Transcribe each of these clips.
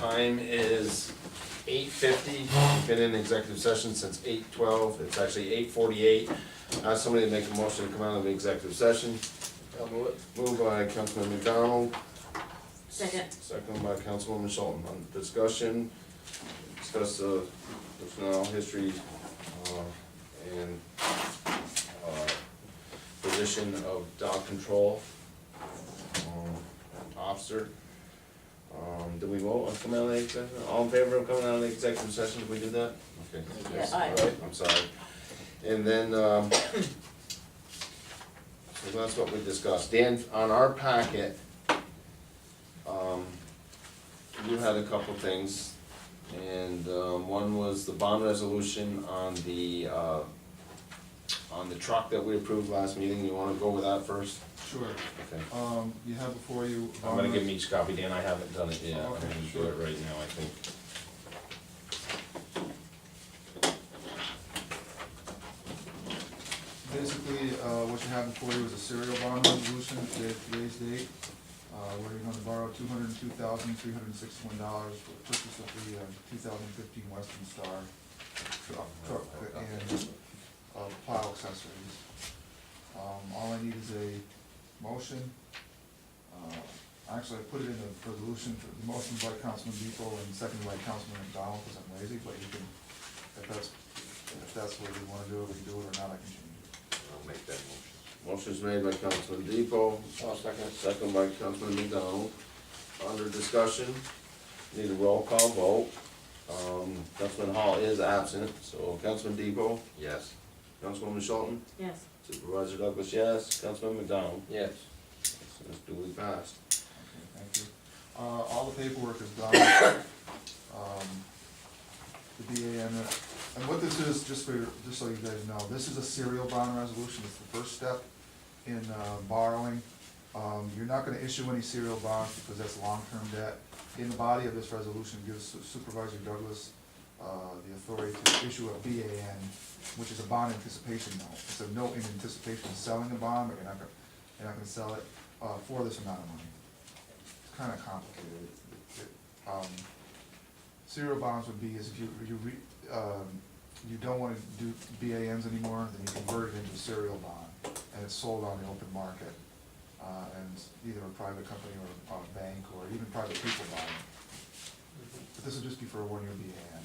time is 8:50. We've been in executive session since 8:12. It's actually 8:48. Ask somebody to make a motion to come out of the executive session. I'll move it. Moved by Councilman McDonald, Second. second by Councilwoman Schulten. On discussion, discuss personnel history, and, position of dog control, officer. Do we vote on coming out of the executive? All in favor of coming out of the executive session? Did we do that? Okay. Yeah, aye. All right, I'm sorry. And then, so that's what we discussed. Dan, on our packet, you had a couple things. And, one was the bond resolution on the truck that we approved last meeting. You wanna go with that first? Sure. Okay. You have before you. I'm gonna give them each copy, Dan, I haven't done it yet, I'm Okay, gonna do sure. it right now, I think. Basically, what you have before you is a serial bond resolution dated today's date, where you're gonna borrow $202,361 for the purchase of the 2015 Western Star truck and plow accessories. All I need is a motion. Actually, I put it in the resolution, for the motion by Councilman Depot and second by Councilman McDonald, because I'm lazy, but you can, if that's what we wanna do, we can do it or not, I can change it. I'll make that motion. Motion's made by Councilman Depot, I'll second it. second by Councilman McDonald. Under discussion, need a roll call vote. Councilman Hall is absent, so Councilman Depot? Yes. Councilwoman Schulten? Yes. Supervisor Douglas, yes. Councilman McDonald? Yes. It's duly passed. Okay, thank you. All the paperwork is done. The BAN, and what this is, just so you guys know, this is a serial bond resolution, it's the first step in borrowing. You're not gonna issue any serial bonds because that's long-term debt. In the body of this resolution gives Supervisor Douglas the authority to issue a BAN, which is a bond anticipation note. It's a note in anticipation of selling a bond, but you're not gonna sell it for this amount of money. It's kinda complicated. Serial bonds would be is if you don't wanna do BANs anymore, then you convert it into a serial bond, and it's sold on the open market. And it's either a private company or a bank, or even private people buy it. But this would just be for a one-year BAN.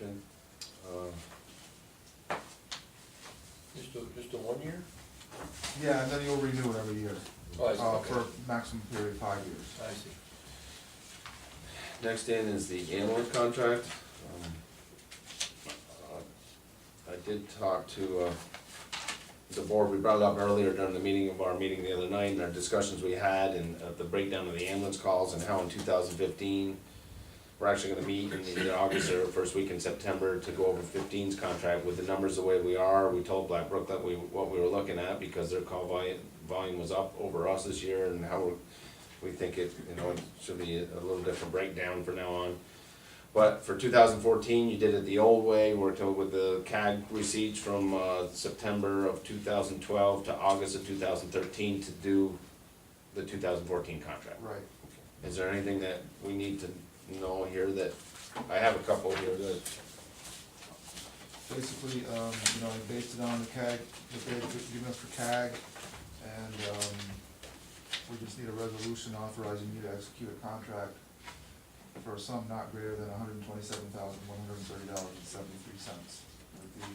Okay. Just a 1 year? Yeah, and then you'll renew it every year, Oh, I see, okay. for a maximum period of 5 years. I see. Next in is the ambulance contract. I did talk to the board, we brought it up earlier during the meeting of our meeting the other night, and our discussions we had, and the breakdown of the ambulance calls, and how in 2015, we're actually gonna meet in either August or first week in September to go over 15's contract. With the numbers the way we are, we told Blackbrook that what we were looking at, because their call volume was up over us this year, and how we think it should be a little different breakdown from now on. But for 2014, you did it the old way, worked out with the CAG receipts from September of 2012 to August of 2013 to do the 2014 contract. Right. Is there anything that we need to know here that, I have a couple here that, Basically, I based it on the CAG, the bid given us for CAG, and, we just need a resolution authorizing you to execute a contract for a sum not greater than $127,130.73 with the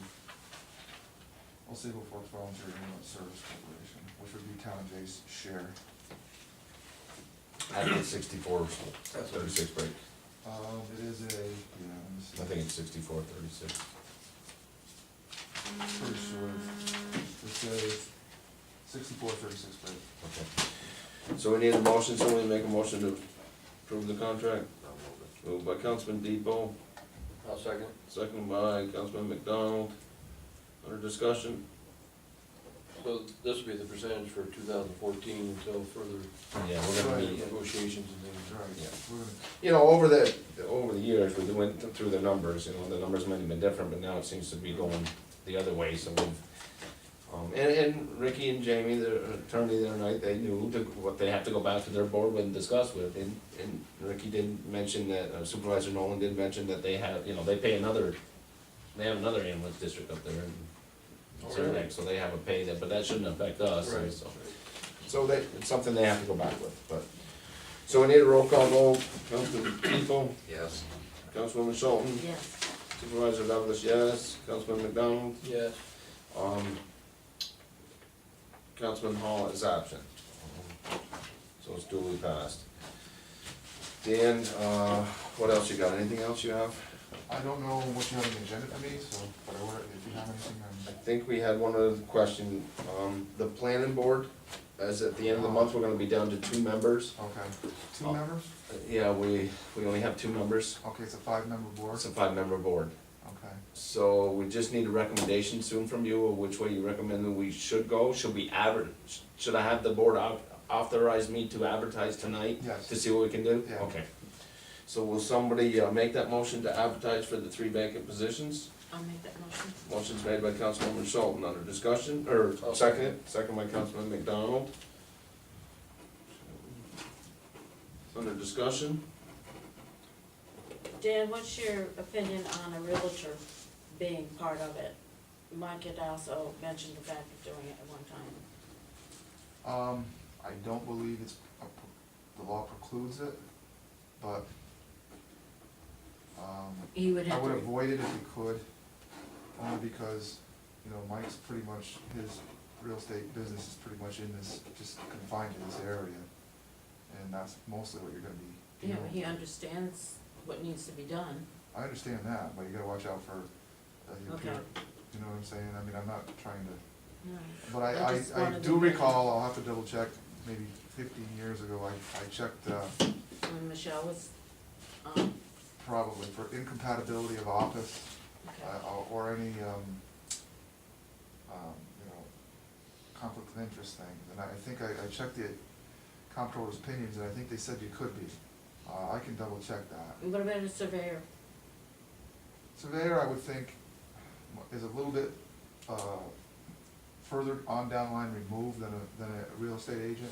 Osceola Forks Voluntary Ambulance Service Corporation, which would be Town and Jay's share. I think it's 64, 36 break. It is a, let me see. I think it's 64, 36. Pretty sure, it's a 64-36 break. Okay. So we need a motion, somebody make a motion to approve the contract? Moved by Councilman Depot, I'll second. second by Councilman McDonald. Under discussion? So this will be the percentage for 2014 until further Yeah, we're gonna Right. be, negotiations and things. Right, Yeah. we're gonna, over the years, we went through the numbers, the numbers might have been different, but now it seems to be going the other way, so we've, And Ricky and Jamie, the attorney the other night, they knew what they have to go back to their board with and discuss with, and Ricky did mention that, Supervisor Nolan did mention that they have, they pay they have another ambulance district up there in Oh, really? Cernak, so they have a pay that, but that shouldn't affect us, Right. so it's something they have to go back with, but. So we need a roll call vote, Councilman People, Yes. Councilwoman Schulten, Yes. Supervisor Douglas, yes, Councilman McDonald, Yes. Councilman Hall is absent. So it's duly passed. Dan, what else you got, anything else you have? I don't know what you have on the agenda for me, so, but if you have anything, I think we had one other question, the planning board, as at the end of the month, we're gonna be down to 2 members. okay. 2 members? Yeah, we only have 2 members, Okay, it's a 5-member board? it's a 5-member board. Okay. So we just need a recommendation soon from you, of which way you recommend that we should go. Should we should I have the board authorize me to advertise tonight? Yes. To see what we can do? Yeah. Okay. So will somebody make that motion to advertise for the 3 vacant positions? I'll make that motion. Motion's made by Councilwoman Schulten, under discussion, or I'll second by Councilman McDonald. Under discussion? Dan, what's your opinion on a realtor being part of it? Mike had also mentioned the fact of doing it at one time. I don't believe the law precludes it, but, He would I have would to, avoid it if we could, only because, Mike's pretty much, his real estate business is pretty much just confined to this area. And that's mostly what you're gonna be yeah, dealing he with. understands what needs to be done. I understand that, but you gotta watch out for, the Okay. you know what I'm saying? I mean, I'm not trying to, No. but I just I wanted do to- recall, I'll have to double check, maybe 15 years ago, I checked, When Michelle was, um, probably for incompatibility of office, okay. or any, conflict of interest thing. And I think I checked the comptroller's opinions, and I think they said you could be. I can double check that. What about a surveyor? Surveyor, I would think, is a little bit, further on down the line removed than a real estate agent.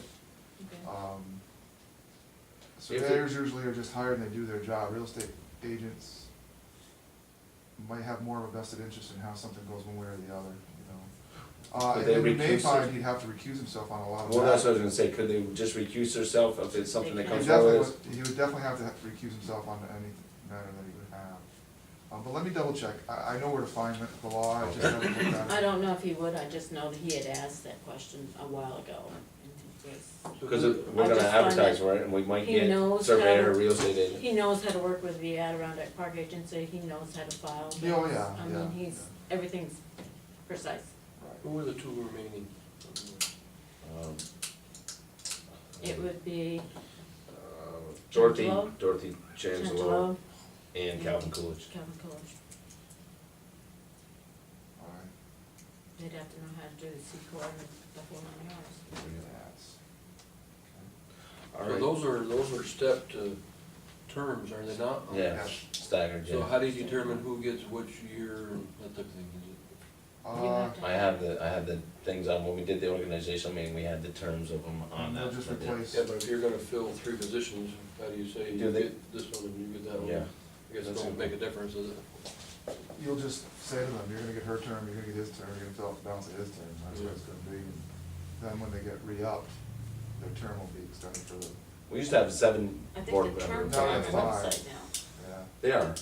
Okay. Surveyors usually are just hired and they do their job. Real estate agents might have more of a vested interest in how something goes one way or the other, Could And they then you may recuse find it? he'd have to recuse himself on a lot of that. Well, that's what I was gonna say, could they just recuse themselves if it's something that They comes He forward? definitely he would definitely have to recuse himself on any matter that he would have. But let me double check. I know where to find the law, I just haven't looked at it. I don't know if he would, I just know that he had asked that question a while ago. And he was- Because we're I gonna just find advertise that for it, and we might he get knows surveyor how or to- real estate agent. He knows how to work with the Adirondack Park Agency, he knows how to file. Oh, things. yeah, I yeah, mean, he's, yeah. everything's precise. Who were the 2 remaining? Um, It would be Dorothy Changelo. Changelo Changelo, and Calvin Coolidge. Kevin Coolidge. All right, They'd have to know how to do the C-Corp and the whole 9 yards. that's, All So right. those are stepped terms, are they not? Yeah, Yes. staggered, So yeah. how do you determine who gets which year and that type of thing? Is it? You have to- I have the things on, when we did the organizational meeting, we had the terms of them on that. they'll just replace. Yeah, but if you're gonna fill 3 positions, how do you say Do you they- get this one and you get that one? Yeah. I guess it don't make a difference, does it? You'll just say to them, you're gonna get her term, you're gonna get his term, you're gonna fill out the balance of his term, that's what it's gonna be. And then when they get re-upped, their term will be extended for the, We used to have 7 I board think the members. terms are on the No, that's website now. yeah. They are.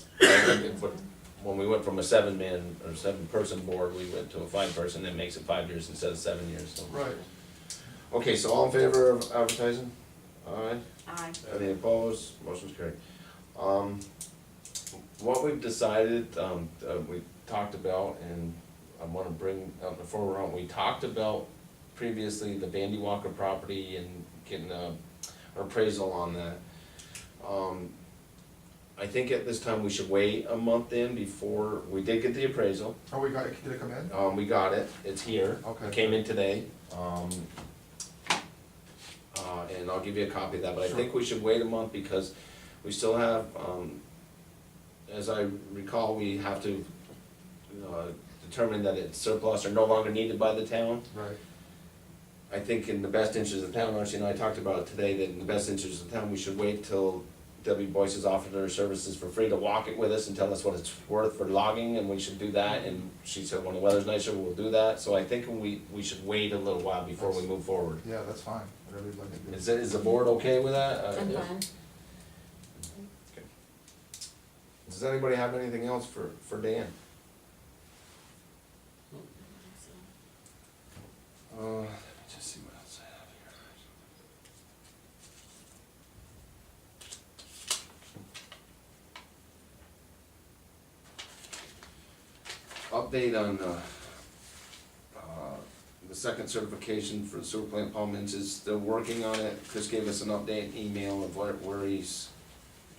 But when we went from a 7-man or 7-person board, we went to a 5-person, that makes it 5 years instead of 7 years, so. Right. Okay, so all in favor of advertising? Aye. Aye. Any opposed? Motion's carried. What we've decided, we talked about, and I wanna bring up the forward, we talked about previously the Bandy Walker property and getting an appraisal on that. I think at this time we should wait a month in before, we did get the appraisal, Oh, did it come in? we got it, it's here. Okay. It came in today, and I'll give you a copy of that, but I think we should wait a month because we still have, as I recall, we have to determine that it's surplus or no longer needed by the town, Right. I think in the best interest of the town, Archie and I talked about it today, that in the best interest of the town, we should wait till Debbie Boyce has offered her services for free to walk it with us and tell us what it's worth for logging, and we should do that, and she said when the weather's nicer, we'll do that, so I think we should wait a little while before we move forward. Yeah, that's fine, whatever you'd like to do. Is the board okay with that? I'm yeah. fine. Does anybody have anything else for Dan? Let me just see what else I have here. Update on, the second certification for the sewer plant. Paul Mintz is still working on it. Chris gave us an update email of where he's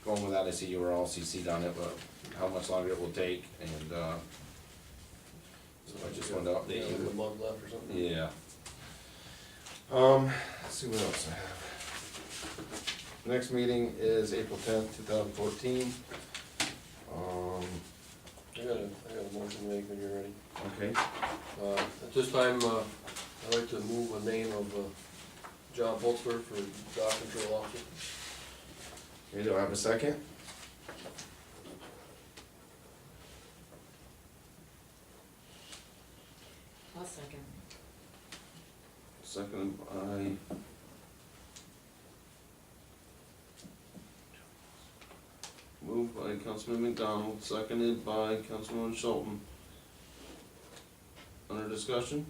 going with that. I see you were all CC'd on it, but how much longer it will take, and, so I just wanted to update Yeah, like you. a month left or something. Yeah. Let's see what else I have. Next meeting is April 10th, 2014. I got a motion to make when you're ready. Okay, At this time, I'd like to move a name of, John Holtzberg for dog control officer. okay, do I have a second? I'll second. Second by... Moved by Councilman McDonald, seconded by Councilman Schulten. Under discussion?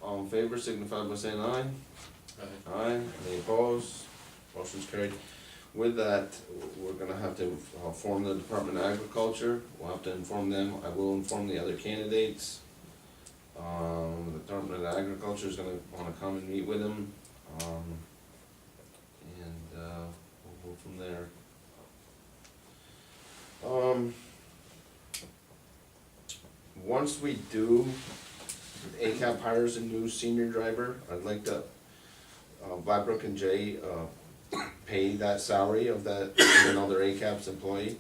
All in favor signify by saying aye. Aye, any opposed? Motion's carried. With that, we're gonna have to form the Department of Agriculture. We'll have to inform them. I will inform the other candidates. The Department of Agriculture is gonna wanna come and meet with them. And we'll go from there. Once we do, ACAP hires a new senior driver, I'd like to, Blackbrook and Jay, pay that salary of that, even though they're ACAP's employee.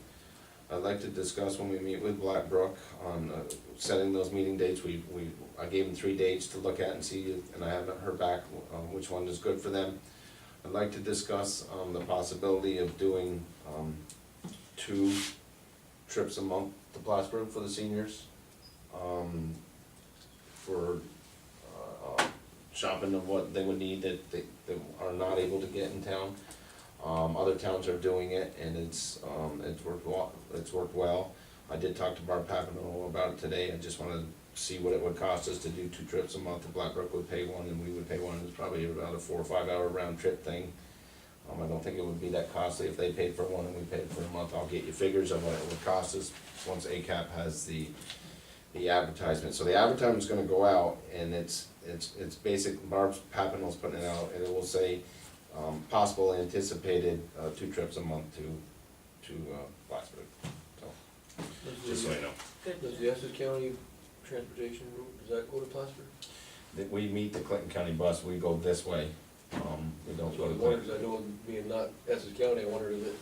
I'd like to discuss when we meet with Blackbrook on, setting those meeting dates. I gave them 3 dates to look at and see, and I haven't heard back, which one is good for them. I'd like to discuss, the possibility of doing, 2 trips a month to Plattsburgh for the seniors. For shopping of what they would need that they are not able to get in town. Other towns are doing it, and it's worked well. I did talk to Barb Papino about it today. I just wanted to see what it would cost us to do 2 trips a month. If Blackbrook would pay one and we would pay one, it's probably about a 4 or 5 hour round trip thing. I don't think it would be that costly if they paid for one and we paid for a month. I'll get you figures of what it would cost us once ACAP has the advertisement. So the advertisement's gonna go out, and it's basic, Barb's Papino's putting it out, and it will say, possible anticipated, 2 trips a month to Plattsburgh. So, just so you know. Good. Does the Essex County Transportation route, does that go to Plattsburgh? That we meet the Clinton County bus, we go this way, we don't So go I to wondered, Clinton. 'cause I know being not Essex County, I wondered if it,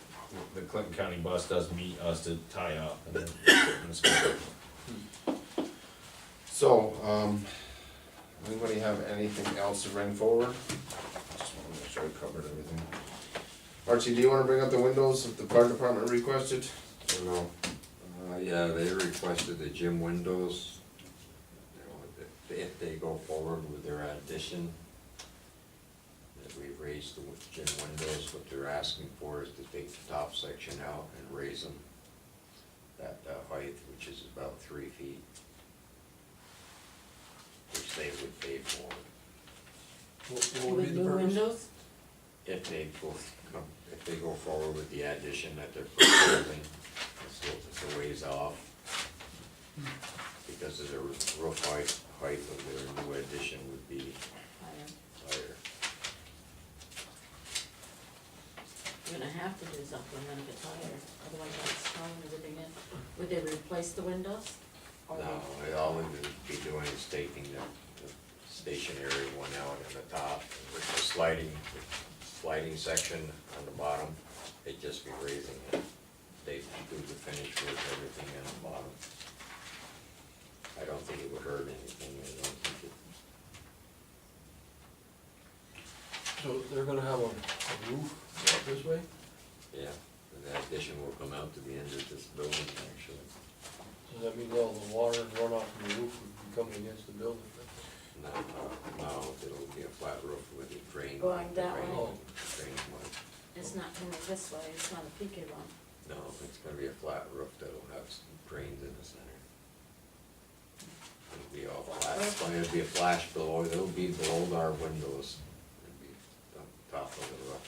The Clinton County bus does meet us to tie up and then and it's good. So, anybody have anything else to bring forward? Just wanna make sure I covered everything. Archie, do you wanna bring up the windows that the fire department requested, or no? Yeah, they requested the gym windows, you know, if they go forward with their addition, that we raise the gym windows. What they're asking for is to take the top section out and raise them that height, which is about 3 feet, which they would pay for. what would be With the new purpose? windows? If they go forward with the addition that they're proposing, it's a ways off. Because of the roof height of their new addition would be higher. You're gonna have to do something when it gets higher, otherwise that's strong and everything in. Would they replace the windows? Or No, all we would be doing is taking the stationary one out on the top, with the sliding section on the bottom, they'd just be raising it. They do the finish work everything on the bottom. I don't think it would hurt anything, I don't think So they're gonna have a roof out this way? yeah, the addition will come out to the end of this building, actually. Does that mean all the water and runoff from the roof would be coming against the building? No, it'll be a flat roof with a drain. Going that drain- way? Drain line. It's not coming this way, it's not a peaky one. No, it's gonna be a flat roof that'll have some drains in the center. It'll be all flat, it'll be a flash below, it'll be below our windows. It'll be on top of the roof.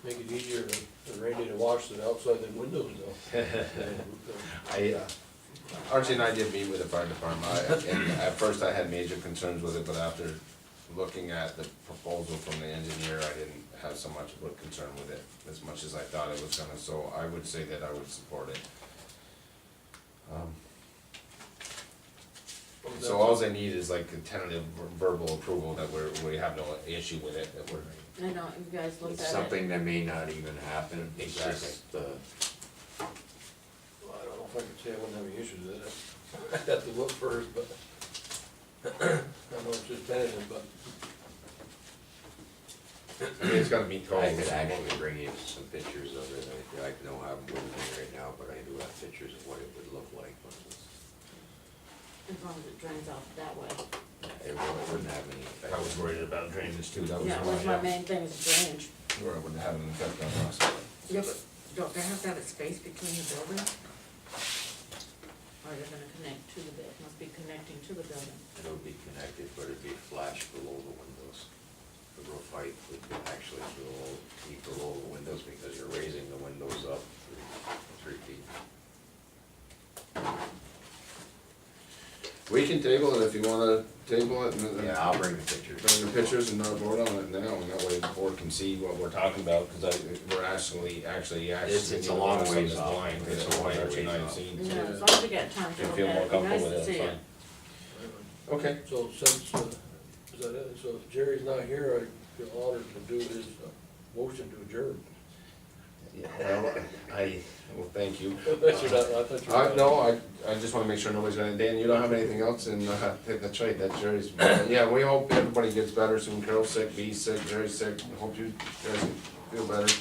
Make it easier for Randy to wash the outside the windows though. Archie and I did meet with the fire department, and at first I had major concerns with it, but after looking at the proposal from the engineer, I didn't have so much of a concern with it, as much as I thought it was gonna, so I would say that I would support it. So all they need is like a tentative verbal approval that we have no issue with it, that we're. I know, you guys looked It's at it. something that may not even happen, it's just, Well, I don't know if I could say I wouldn't have any issues with it. I'd have to look first, but I know it's just tentative, but I mean, it's gotta meet code. I could actually bring you some pictures of it, I don't have them with me right now, but I do have pictures of what it would look like. As long as it drains off that way. It wouldn't have any effect. I was worried about drainage too, that was Yeah, was my why, main thing is drainage. where it wouldn't have an effect on us. Yeah, but don't they have to have a space between the buildings? Or they're gonna connect to the building, must be connecting to the building. It'll be connected, but it'd be flash below the windows. The roof height would be actually be below the windows because you're raising the windows up 3 feet. We can table it if you wanna table it, and then Yeah, I'll bring the pictures. bring the pictures and not vote on it now, and that way the board can see what we're talking about, cause we're actually It's a long ways off. Blind, It's it's a a long Archie and I ways have off. seen, Yeah, so. as long as you get time to If look you feel at more it, it'd be nice comfortable to with it, see it's it. fine. Okay. so since, is that it? So if Jerry's not here, I feel honored to do his motion to adjourn. Yeah, well, thank you. I thought you were. No, I just wanna make sure nobody's gonna, Dan, you don't have anything else, and, that's right, that's Jerry's, yeah, we hope everybody gets better soon, Carol's sick, Bee's sick, Jerry's sick, hope you guys feel better.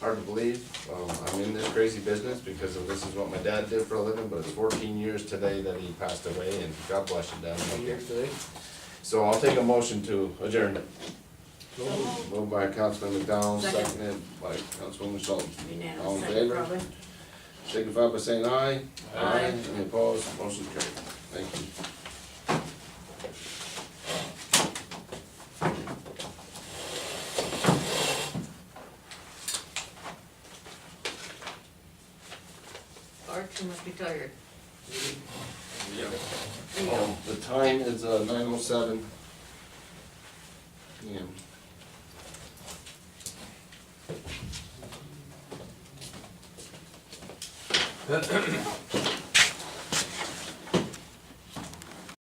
Hard to believe, I'm in this crazy business because this is what my dad did for a living, but it's 14 years today that he passed away, and God bless you, Dad. How years today? So I'll take a motion to adjourn. So moved. Moved by Councilman McDonald, Second. seconded by Councilwoman Schultz. Unanimous, All in second, favor? probably. Signify by saying aye. Aye. Any opposed? Motion carried. Thank you. Archie must be tired. The time is 9:07 p.m.